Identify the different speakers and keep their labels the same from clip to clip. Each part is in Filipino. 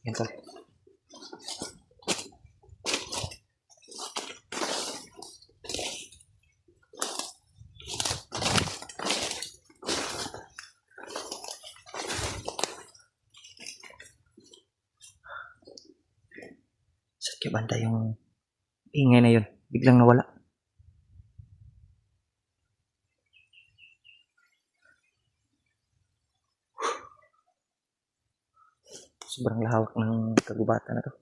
Speaker 1: Yan tol. Saan kaya banda yung ingay na yun? Biglang nawala. Sobrang lahawak ng kagubatan na to.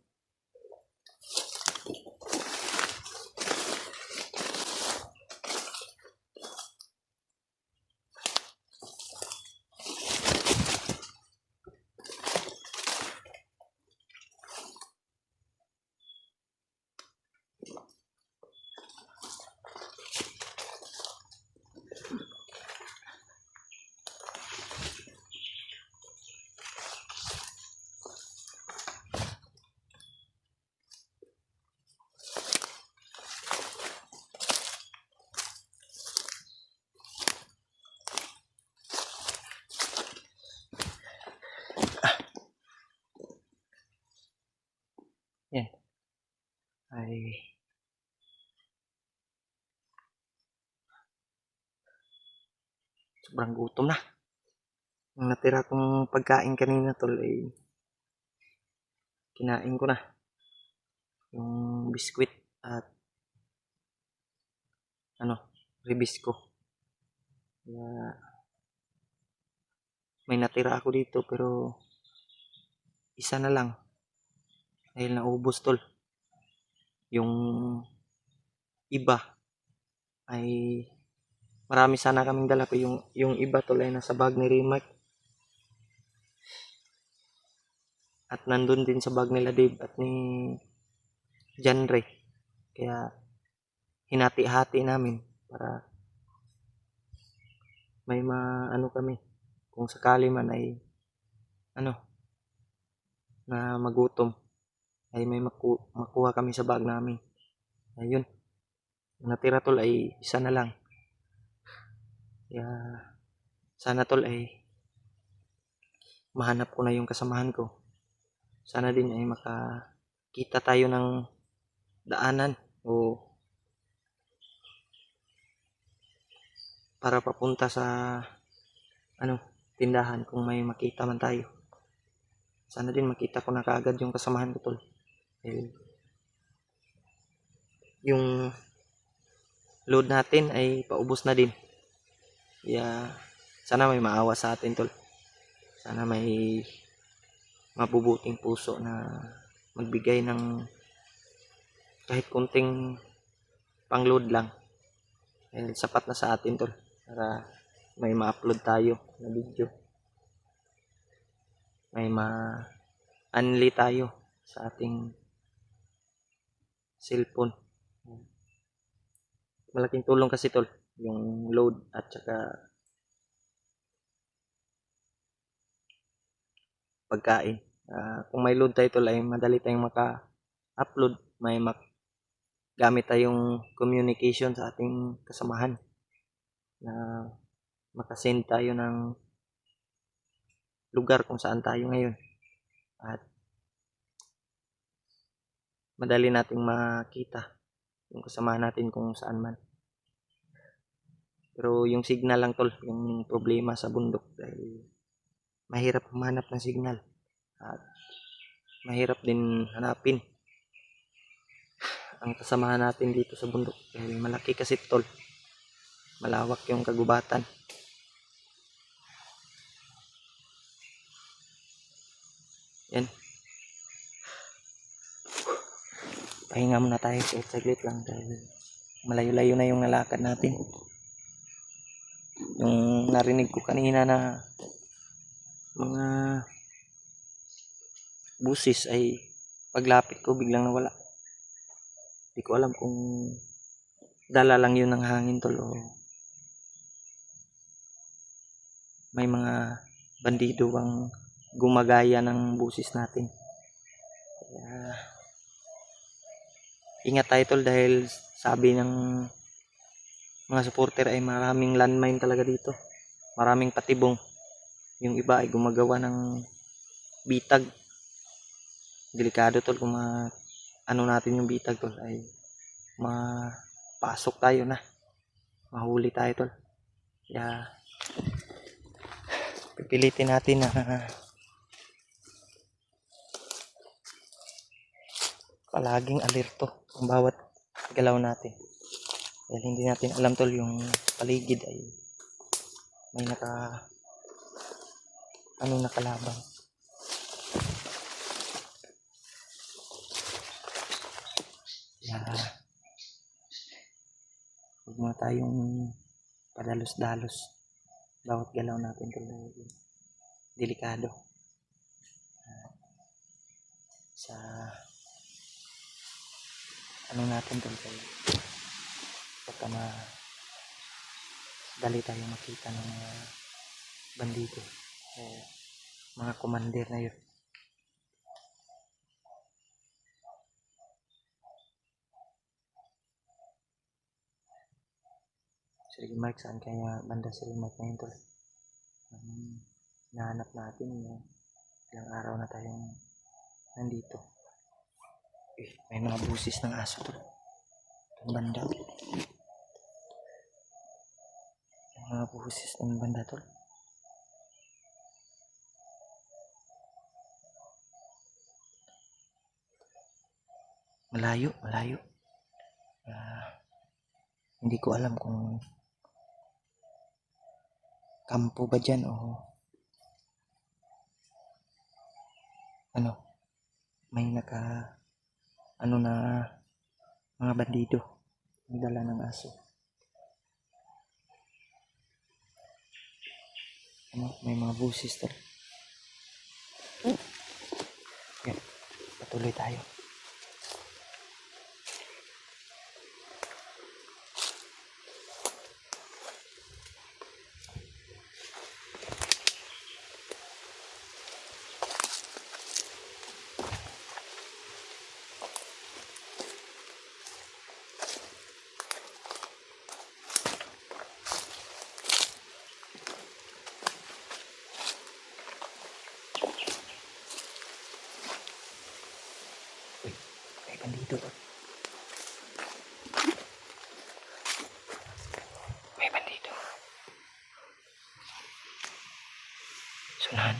Speaker 1: Yan. Ay. Sobrang gutom na. Yung natira kong pagkain kanina tol ay kinain ko na. Yung biskwit at ribisco. Kaya may natira ako dito pero isa na lang dahil naubos tol. Yung iba ay marami sana kaming dala ko yung iba tol ay nasa bag ni Rimac at nandun din sa bag nila Dave at ni John Ray. Kaya hinati-hati namin para may maano kami kung sakali man ay na magutom ay may makuha kami sa bag namin. Ayun. Yung natira tol ay isa na lang. Kaya sana tol ay mahanap ko na yung kasamahan ko. Sana din ay makakita tayo ng daanan o para papunta sa tindahan kung may makita man tayo. Sana din makita ko na kaagad yung kasamahan ko tol. Yung load natin ay paubos na din. Kaya sana may maawa sa atin tol. Sana may mabubuting puso na magbigay ng kahit kunting pang-load lang. Sapat na sa atin tol para may ma-upload tayo na video. May ma-unli tayo sa ating cellphone. Malaking tulong kasi tol yung load at saka pagkain. Kung may load tayo tol ay madali tayong maka-upload, may gamit tayong communication sa ating kasamahan na makasend tayo ng lugar kung saan tayo ngayon at madali nating makita yung kasamahan natin kung saan man. Pero yung signal lang tol yung problema sa bundok dahil mahirap humanap ng signal at mahirap din hanapin ang kasamahan natin dito sa bundok dahil malaki kasi tol, malawak yung kagubatan. Yan, pahinga muna tayo kahit saglit lang dahil malayo-layo na yung nalakad natin. Yung narinig ko kanina na mga busis ay paglapit ko biglang nawala. Hindi ko alam kung dala lang yun ng hangin tol o may mga bandido ang gumagaya ng busis natin. Kaya ingat tayo tol dahil sabi ng mga supporter ay maraming landmine talaga dito. Maraming patibong. Yung iba ay gumagawa ng bitag delikado tol kung ano natin yung bitag tol ay mapasok tayo na, mahuli tayo tol. Kaya pipilitin natin na palaging alerto ang bawat galaw natin. Dahil hindi natin alam tol, yung paligid ay may nakalabang. Kaya huwag muna tayong padalos-dalos bawat galaw natin tol, delikado sa natin tol. Baka dali tayo makita ng mga bandido o mga commander na yun. Sir Mark, saan kaya banda Sir Mark na yun tol? Nahanap natin ilang araw na tayong nandito. May mga busis ng aso tol ang banda. Mga busis ng banda tol. Malayo. Hindi ko alam kung kampo ba dyan o may na mga bandido ang dala ng aso. May mga busis tol. Yan, patuloy tayo. May bandido tol. May bandido. Sunahan.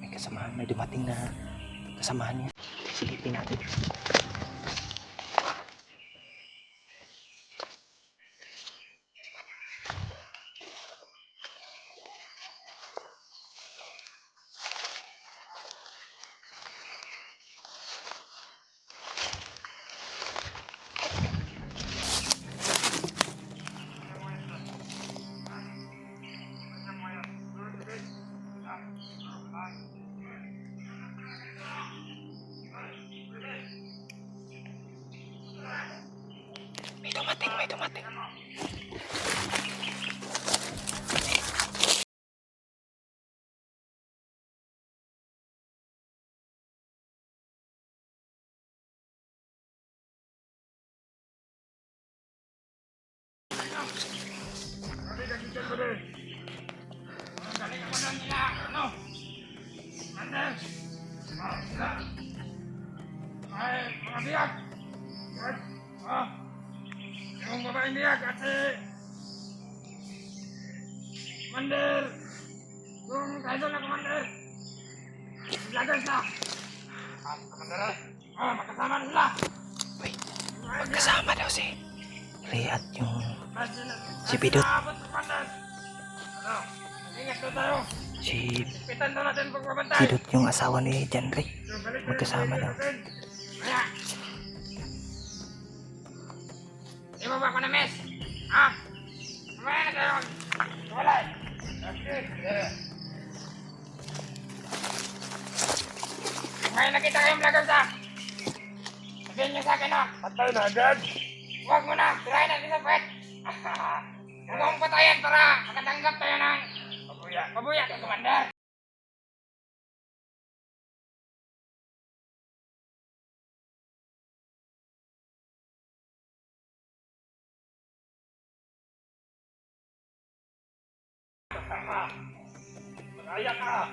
Speaker 1: May kasamahan, may dumating na kasamahan niya. Silipin natin. May dumating.
Speaker 2: Yung babaeng dia kasi Commander, yung idol na Commander, vloggers na. Commander, magkasama na sila.
Speaker 1: Uy, magkasama daw si Ray at yung si Pidot.
Speaker 2: Ingat daw tayo.
Speaker 1: Si
Speaker 2: Pitan daw natin pagbabantay.
Speaker 1: Pidot yung asawa ni John Ray. Magkasama daw.
Speaker 2: Kaya, di mo ba ako na miss? Ha? Mamaya na tayo. Walay. Ngayon nakita kayong vloggers ha? Sabihin niyo sa akin ha? Patay na agad. Huwag mo na. Tirahin natin sa pet. Huwag mong patayan para makatanggap tayo ng pabuya. Pabuya ka, Commander. Kaya ka!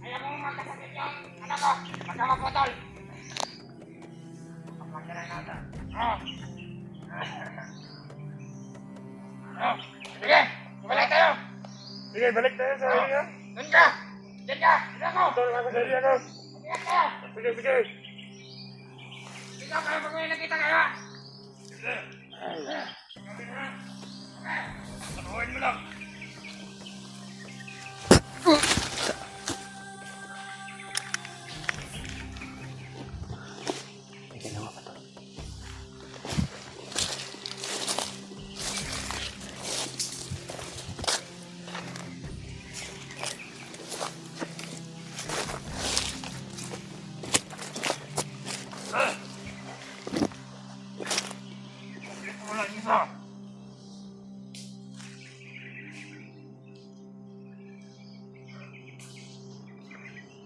Speaker 2: Ayaw mong magkasakit yun! Anak ko! Magkamapotol! Magkakaroon natin! Sige! Balik tayo! Sige, balik tayo sa area! Doon ka! Diyan ka! Diyan ako! Doon ako sa area ko! Mag-ingat kayo! Sige, sige! Ikaw kayo pag may nakita kayo! Sige! Tabuhin mo lang!
Speaker 1: May ginawa pa to.
Speaker 2: Wala isa!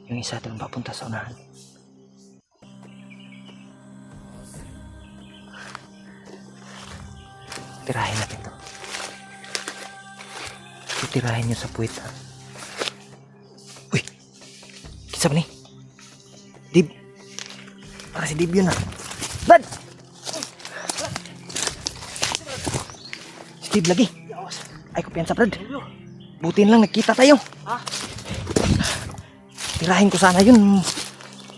Speaker 1: Yung isa doon papunta sa unahan. Tirahin natin to. Titirahin nyo sa puwit ha. Uy! Kisa ba ni? Dib! Para si Dib yun ha. Brad! Si Dib lagi. Ay kumpiyansa Brad. Butin lang nagkita tayo. Tirahin ko sana yun.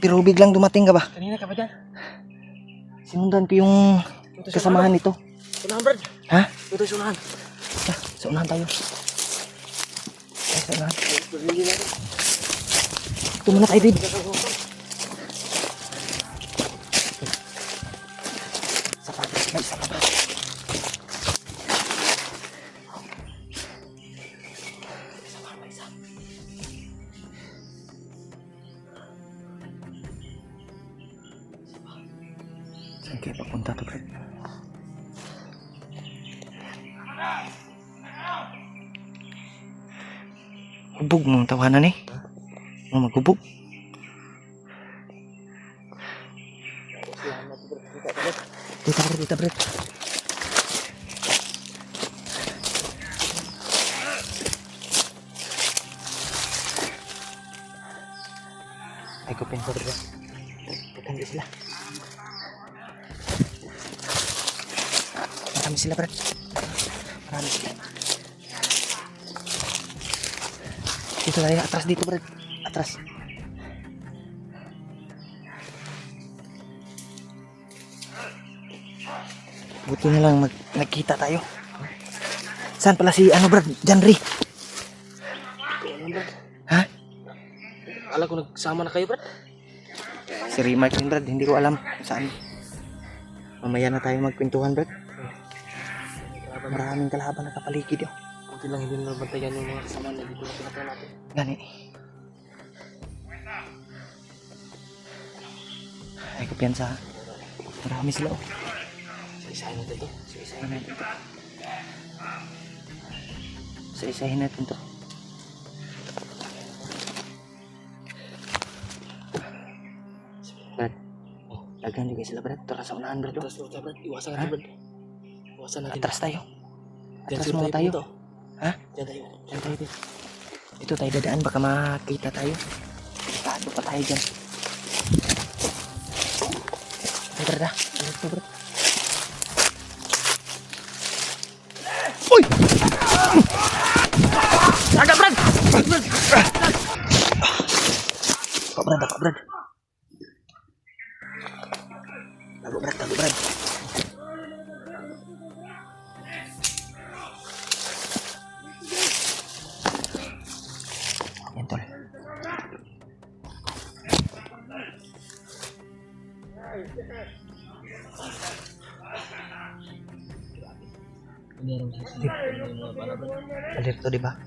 Speaker 1: Pero biglang dumating ka ba?
Speaker 2: Kanina ka ba dyan?
Speaker 1: Sinundan ko yung kasamahan nito.
Speaker 2: Unahan, Brad!
Speaker 1: Ha?
Speaker 2: Ito sa unahan!
Speaker 1: Sa unahan tayo. Ay, sa unahan. Ito muna tayo, Dib. Sapatos, may isa pa ba? Saan kayo papunta to, Fred? Hubog mo ang tawanan eh. Mo maghubog. Dito, Fred. Ay, kupin ko, Fred. Hindi sila. Marami sila, Brad. Marami sila. Dito tayo. Atras dito, Brad. Atras. Buti na lang nagkita tayo. Saan pala si Brad? Janry. Ha?
Speaker 2: Alam ko nagsama na kayo, Brad.
Speaker 1: Si Remark yun, Brad. Hindi ko alam kung saan. Mamaya na tayo magkwentuhan, Brad. Maraming kalaban na kapaligid yun.
Speaker 2: Buti lang hindi nabantayan yung mga kasama na dito na pinatay natin.
Speaker 1: Gani. Ay, kumpiyansa. Marami sila, oh.
Speaker 2: Isa-isahin natin ito.
Speaker 1: Isa-isahin natin to. Isa-isahin natin to. Brad, daghan juga sila, Brad. Tara sa unahan, Brad.
Speaker 2: Atras, Brad. Iwasan natin, Brad. Iwasan natin.
Speaker 1: Atras tayo. Atras muna tayo. Ha? Diyan tayo dito. Ito tayo dadaan, baka makita tayo. Tado pa tayo dyan. Ay, brad. Ito, brad. Uy! Agak, brad! Ako, brad. Tago, brad. Yan, tol. Alerto, di ba?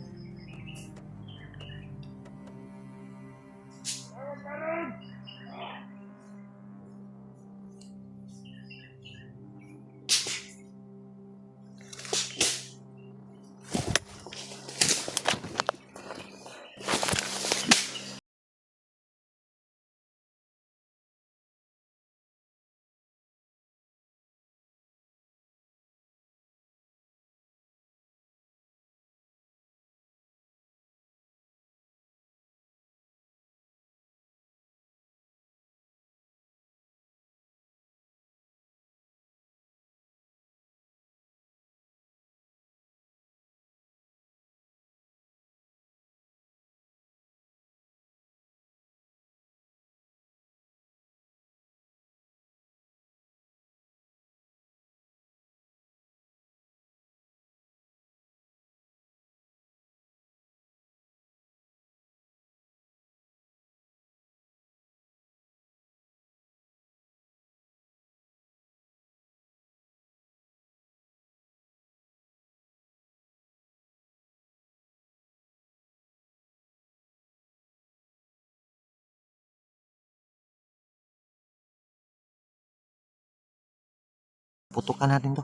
Speaker 1: Putukan natin to.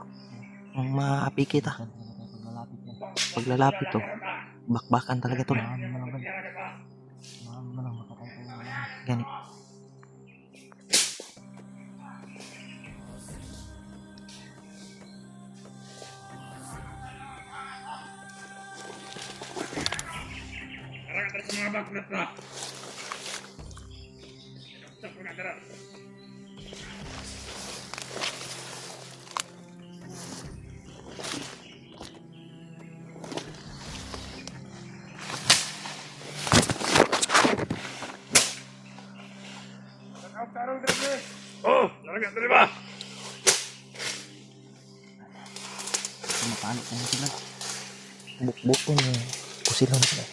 Speaker 1: Nung maapi kita. Paglalapit to. Bakbakan talaga to. Ganit.
Speaker 2: Tara, tara sa mga baklat na. Stop mo na, tara. Tarong dali. Oh, larga dali ba?
Speaker 1: Mapalo na sila. Buk-buk ko yung kusilong sila.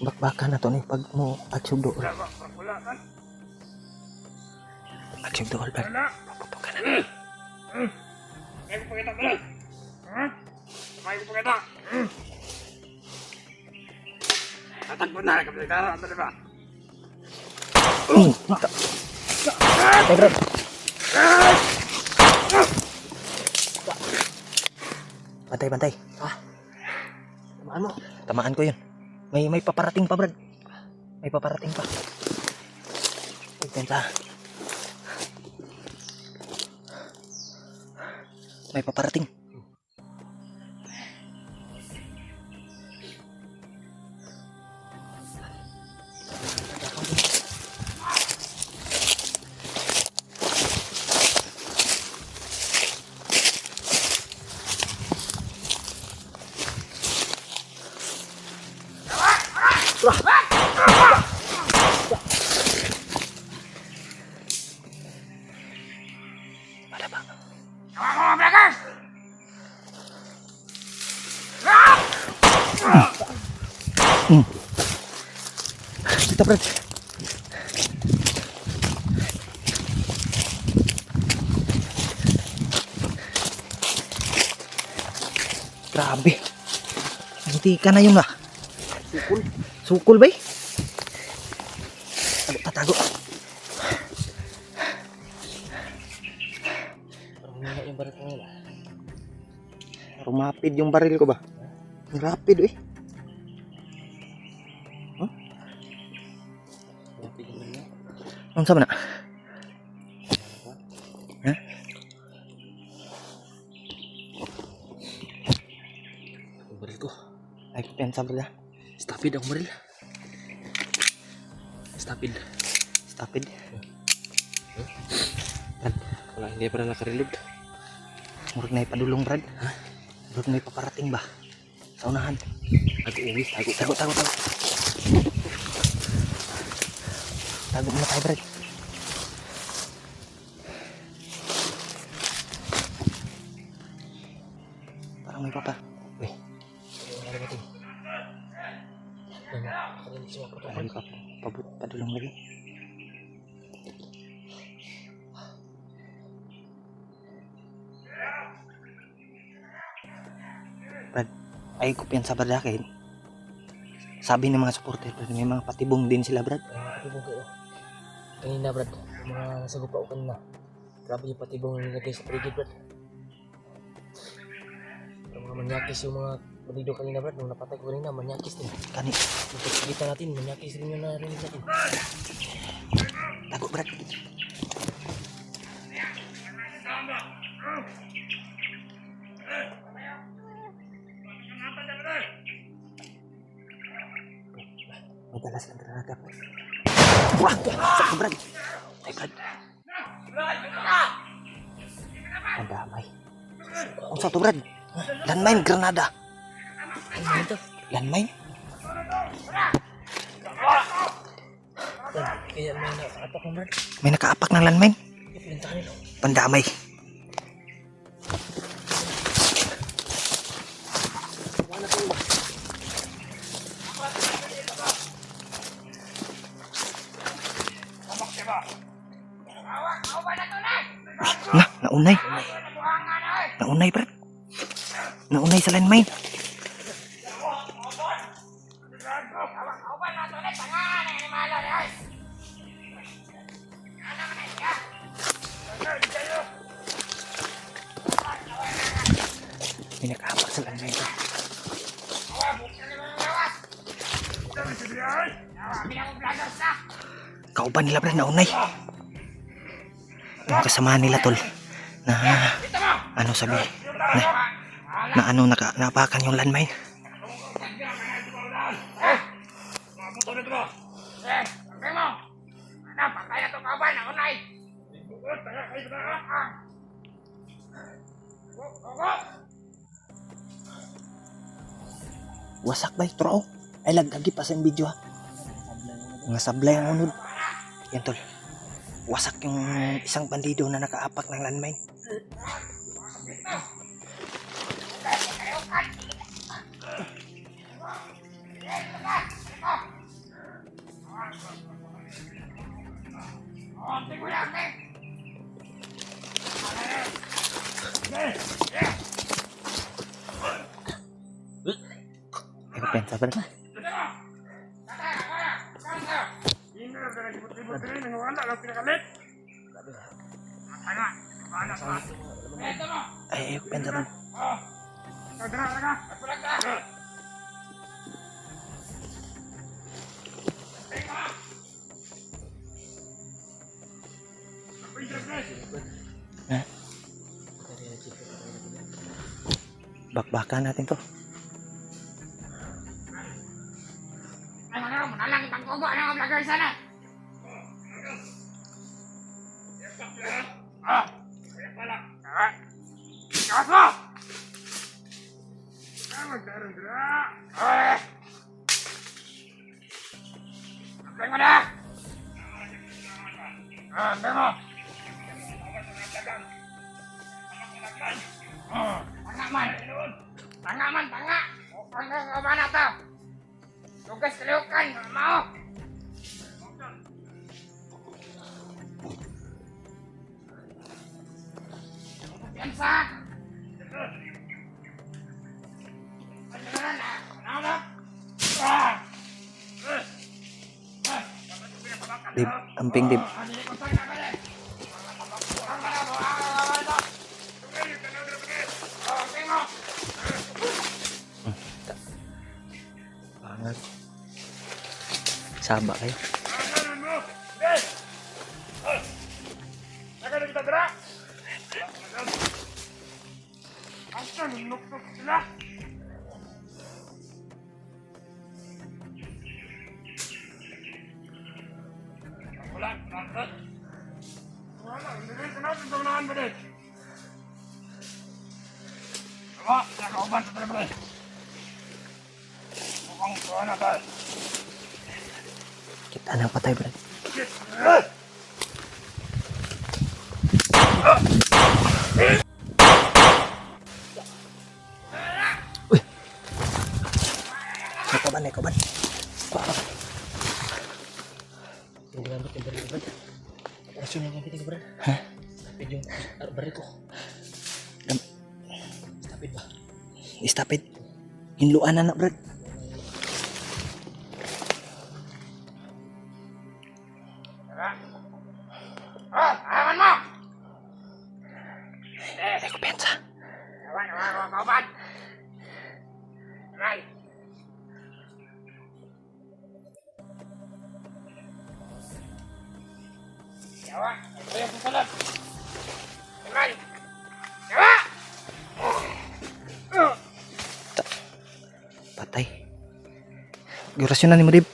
Speaker 1: Bakbakan na to ni pag mo aksyon doon.
Speaker 2: Wala kan?
Speaker 1: Aksyon doon, Albert.
Speaker 2: Wala.
Speaker 1: Putukan na.
Speaker 2: May ko pakita ba? Ha? May ko pakita. Tatagpo na kapag ka dali ba?
Speaker 1: Hey, bro. Bantay. Tamaan mo. Tamaan ko yun. May paparating pa, Brad. May paparating pa. Tenta. May paparating. Ada ba?
Speaker 2: Mga vloggers!
Speaker 1: Dito, Brad. Grabe. Hindi ka na yun ah. Sukul ba eh? Tago. Rumapid yung baril ko ba? Rapid eh. Huh? Ang sama na? Ha?
Speaker 3: baril ko.
Speaker 1: Ay kumpiyansa brad.
Speaker 3: Stupid ang baril. Stupid.
Speaker 1: Stupid.
Speaker 3: Wala, hindi pa na nakareload.
Speaker 1: Murag na ipadulong brad. Ha? Murag na ipaparating ba? Sa unahan.
Speaker 3: Tago-uwi.
Speaker 1: Tago. Tago muna tayo brad. Parang may papa. Uy,
Speaker 3: Ano ba ito? Ano siya po ito?
Speaker 1: ay papa. Padulong lagi. Brad, ay kumpiyansa brad akin. Sabi ng mga supporter, brad, may mga patibong din sila brad.
Speaker 3: Patibong kayo. Kanina Brad, yung mga nasa gupa ko kanina. Grabe yung patibong nilagay sa paligid Brad. Yung mga manyakis yung mga bandido kanina Brad, nung napatay ko kanina, manyakis din.
Speaker 1: Kani,
Speaker 3: Yung pagkikita natin, manyakis rin yung narinig natin.
Speaker 1: tago brad. May dala silang granada brad. Wah, sakto brad. Ay brad. Ang damay. Ang sa to brad. Landmine, granada.
Speaker 3: Ano ito?
Speaker 1: Landmine?
Speaker 3: Brad, kaya may nakaapak mo Brad.
Speaker 1: May nakaapak ng landmine.
Speaker 3: Ipinta kanila.
Speaker 1: Pandamay. Naunay. Naunay, brad. Naunay sa landmine. May nakaapak sa landmine. Kauban nila, brad, naunay. Yung kasama nila, tol. Na, ano sabi? Na ano, naapakan yung landmine. Wasak ba ito? Ay, lagagi pa sa video ha. Mga sablay ang unod. Yan tol. Wasak yung isang bandido na nakaapak ng landmine. Ay, pensa ba na? Ay, pensa ba? Ha? Bakbakan natin to.
Speaker 2: Manalang itang kubo, ano ang vlogger sana? Wala. Kawas mo! Magdaroon sila. Antay mo na! Antay mo! Tanga man! Tanga man, tanga! Tanga ka ba na to? Tugas kaliukan, mau! Piansa! Panyaran na! Ano na?
Speaker 1: Dib, amping dib. Banget. Saba kayo.
Speaker 2: Kita gerak. Asal nunuk sila. Nakauban sa talaga eh. Mukhang kuha na tayo.
Speaker 1: Kita nang patay, Brad. Uy! Ikaw ba?
Speaker 3: Hindi gamit yung baril ko, Brad. Operasyon na gamit ko, Brad.
Speaker 1: Ha?
Speaker 3: Stupid yung baril ko. Stupid ba?
Speaker 1: Stop it. Hinluan na, Brad.
Speaker 2: Aman mo!
Speaker 1: Ay, kumpensa.
Speaker 2: Awan, kauban! Aray! Yawa! Ito yung susunod! Aray! Yawa!
Speaker 1: Patay. Gurasyon na ni Marib.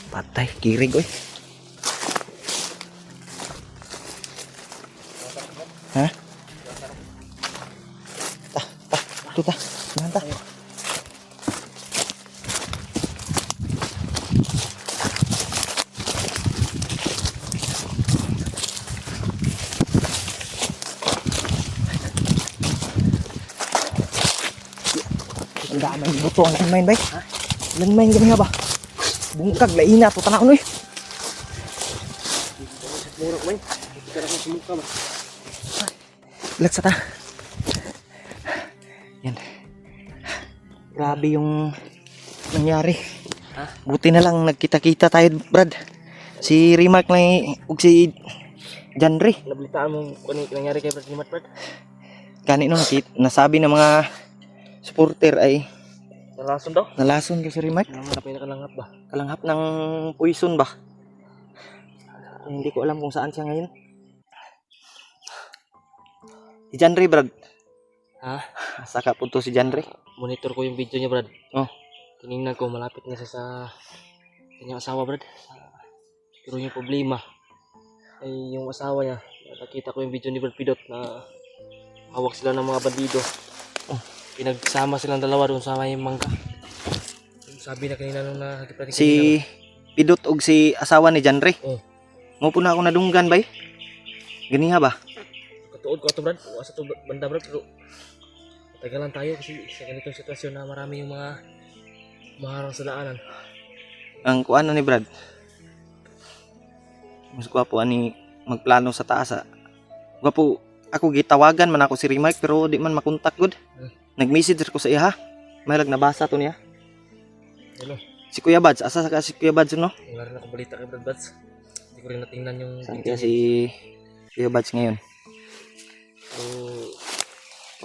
Speaker 1: Patay. Kirig, oy. Ha? Ito ta. Sinahan ta. Ang damay buto ang landmine, bay. Landmine gani nga ba? Bungkag, laina to tanaw noy.
Speaker 3: Murag, man. Kita na kong sumuka, man.
Speaker 1: Laksa ta. Yan. Grabe yung nangyari. Buti na lang nagkita-kita tayo, Brad. Si Rimark na ug si Janry.
Speaker 3: Nabalitaan mo kung ano nangyari kay Brad Limat, Brad.
Speaker 1: Gani no nasabi ng mga supporter ay
Speaker 3: Nalason daw.
Speaker 1: nalason kay si Rimark.
Speaker 3: Naman na pinakalanghap ba?
Speaker 1: Kalanghap ng poison ba? Hindi ko alam kung saan siya ngayon. Si Janry, Brad.
Speaker 3: Ha?
Speaker 1: Saka punto si Janry.
Speaker 3: Monitor ko yung video niya, Brad.
Speaker 1: Oh.
Speaker 3: Tinignan ko, malapit na siya sa kanyang asawa, Brad. Pero yung problema ay yung asawa niya. Nakita ko yung video ni Brad Pidot na hawak sila ng mga bandido.
Speaker 1: Oh.
Speaker 3: Pinagsama silang dalawa doon sa may mangga. Sabi na kanina nung nakakita
Speaker 1: Si Pidot og si asawa ni Janry.
Speaker 3: Oh.
Speaker 1: Mo po na ako nadunggan bay. Ganiha ba?
Speaker 3: Katuod ko ito, Brad. Uwa sa ito banda, Brad. Pero matagalan tayo kasi sa ganitong sitwasyon na marami yung mga maharang sa daanan.
Speaker 1: Ang kuan ni Brad. Mas gwapo ani magplano sa taas. Gwapo ako gitawagan man ako si Rimark pero di man makontak gud. Nag-message ko sa iya ha. May nabasa to niya.
Speaker 3: Hello.
Speaker 1: Si Kuya Bads, asa ka si Kuya Bads no?
Speaker 3: Wala rin akong balita kay Brad Bads. Hindi ko rin natingnan yung
Speaker 1: Saan
Speaker 3: video
Speaker 1: kaya
Speaker 3: niya.
Speaker 1: si Kuya Bads ngayon?
Speaker 3: So,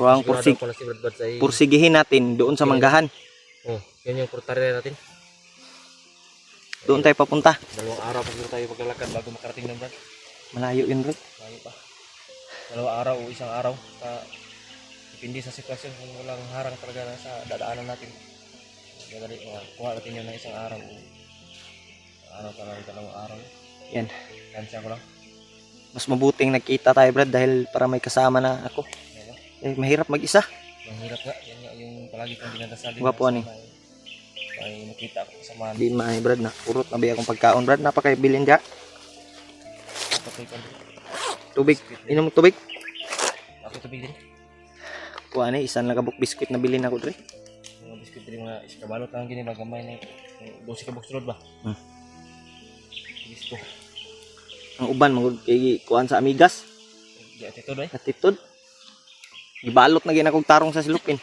Speaker 1: O ang
Speaker 3: sigurado pala si Brad Bads ay
Speaker 1: pursigihin natin doon sa manggahan.
Speaker 3: oh, yan yung portarya natin.
Speaker 1: Doon tayo papunta.
Speaker 3: 2 araw pa siguro tayo maglalakad bago makarating ng Brad.
Speaker 1: Malayo yun, Brad.
Speaker 3: Bago pa. 2 araw o 1 araw. Depende sa sitwasyon kung walang harang talaga na sa dadaanan natin. Kaya kuha natin yun ng 1 araw o araw pa lang 2 araw.
Speaker 1: Yan.
Speaker 3: Kansya ko lang.
Speaker 1: Mas mabuting nagkita tayo, Brad, dahil para may kasama na ako.
Speaker 3: Diba?
Speaker 1: Eh, mahirap mag-isa.
Speaker 3: Mahirap nga. Yan nga yung palagi kong dinadasal.
Speaker 1: Gwapo, ani.
Speaker 3: May nakita ako sa mga
Speaker 1: Di maay, Brad, na urot na biya akong pagkaon, Brad. Napakaibilin dya.
Speaker 3: patay ko.
Speaker 1: Tubig. Inom mo tubig.
Speaker 3: Ako tubig din.
Speaker 1: Kuha ni, isang nagabok biskuit na bilin ako, Dre.
Speaker 3: Mga biskuit din mga iskabalot lang gini magamay na 12 ka sulod ba? Listo.
Speaker 1: Ang uban, kay kuhaan sa amigas.
Speaker 3: Di atito doy.
Speaker 1: Natitod. Gibalot na ginakong tarong sa silupin.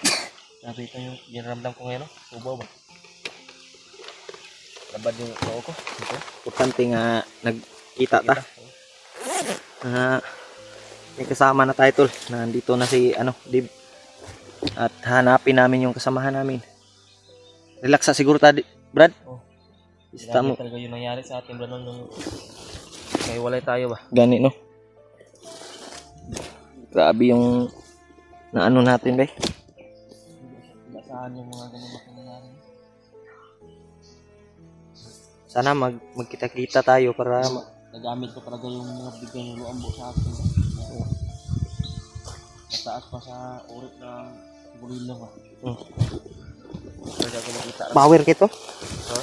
Speaker 3: Sabi ito yung ginaramdam ko ngayon, no? Ubaw ba? Labad yung noo ko. Ito.
Speaker 1: Importante nga nagkita ta. May kasama na tayo, tol. Nandito na si Dib. At hanapin namin yung kasamahan namin. Relax sa siguro tayo, Brad.
Speaker 3: Oh.
Speaker 1: Basta mo.
Speaker 3: Talaga yung nangyari sa ating Branon nung kaya walay tayo ba?
Speaker 1: Gani, no? Grabe yung naano natin, bay.
Speaker 3: Saan yung mga ganun na nangyari?
Speaker 1: Sana magkita-kita tayo para
Speaker 3: Nagamit ko talaga yung mga bigay ng luambo sa akin. Mataas pa sa urit ng Gorilla ba?
Speaker 1: Hmm.
Speaker 3: Pwede ako makita.
Speaker 1: Power kito.
Speaker 3: Ha?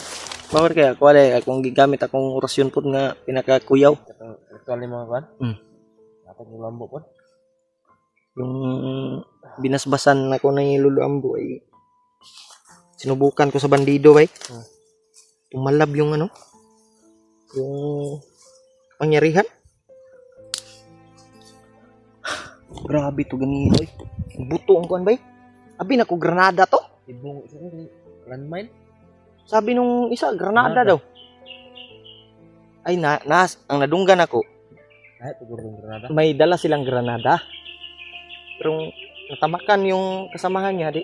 Speaker 1: Power kaya ako wala akong gigamit akong orasyon po nga pinakakuyaw.
Speaker 3: Aktual ni mga kan?
Speaker 1: Hmm.
Speaker 3: Dapat yung lambo po.
Speaker 1: Yung binasbasan ako na yung luluambo ay sinubukan ko sa bandido bay. Tumalab yung ano, yung pangyarihan. Grabe to ganito eh. Buto ang kuan bay. Abi na ko granada to.
Speaker 3: Ibong isa ko landmine.
Speaker 1: Sabi nung isa granada daw. Ay ang nadunggan ako.
Speaker 3: Ay, siguro yung granada.
Speaker 1: May dala silang granada. Pero natamakan yung kasamahan niya di.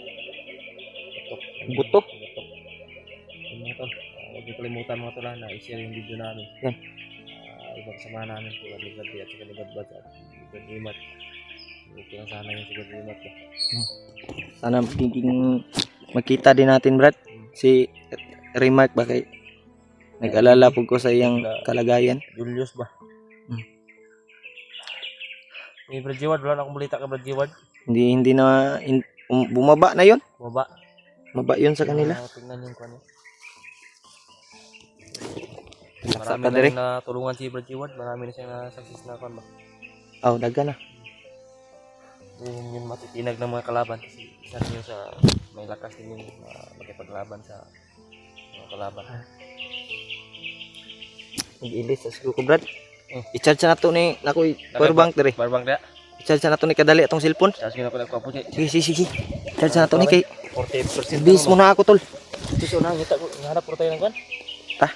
Speaker 1: Buto.
Speaker 3: Yung mga tol, huwag niyo kalimutan mga tol na i-share yung video namin.
Speaker 1: Yan.
Speaker 3: Ibang kasama namin po, Ligad at saka Ligad at Ligad Imat. Okay lang sana yung Ligad Imat.
Speaker 1: Sana magiging makita din natin Brad. Si Remark ba kay nag-alala po ko sa iyang kalagayan.
Speaker 3: Julius ba?
Speaker 1: Hmm.
Speaker 3: Ni Brad Jiwad, wala na akong balita kay Brad Jiwad.
Speaker 1: Hindi na bumaba na yon.
Speaker 3: Baba.
Speaker 1: Maba yun sa kanila.
Speaker 3: Tingnan yung kanya.
Speaker 1: Laksa
Speaker 3: Marami
Speaker 1: ka
Speaker 3: na
Speaker 1: diri.
Speaker 3: rin natulungan si Brad Jiwad. Marami na siyang success na kan ba.
Speaker 1: Oh, daga na.
Speaker 3: Yun matitinag ng mga kalaban kasi isa rin yun sa may lakas din yung makipaglaban sa mga kalaban.
Speaker 1: Nag-ilis sa siguro ko Brad. I-charge na to ni nakoy powerbank diri.
Speaker 3: Powerbank dia.
Speaker 1: I-charge na to ni kadali atong cellphone.
Speaker 3: Tapos ko na ako niya.
Speaker 1: Sige. Charge na to ni kay
Speaker 3: 40%.
Speaker 1: bis mo na ako tol.
Speaker 3: Ito na ngita ko. Ngarap po tayo ng kan.
Speaker 1: Ta.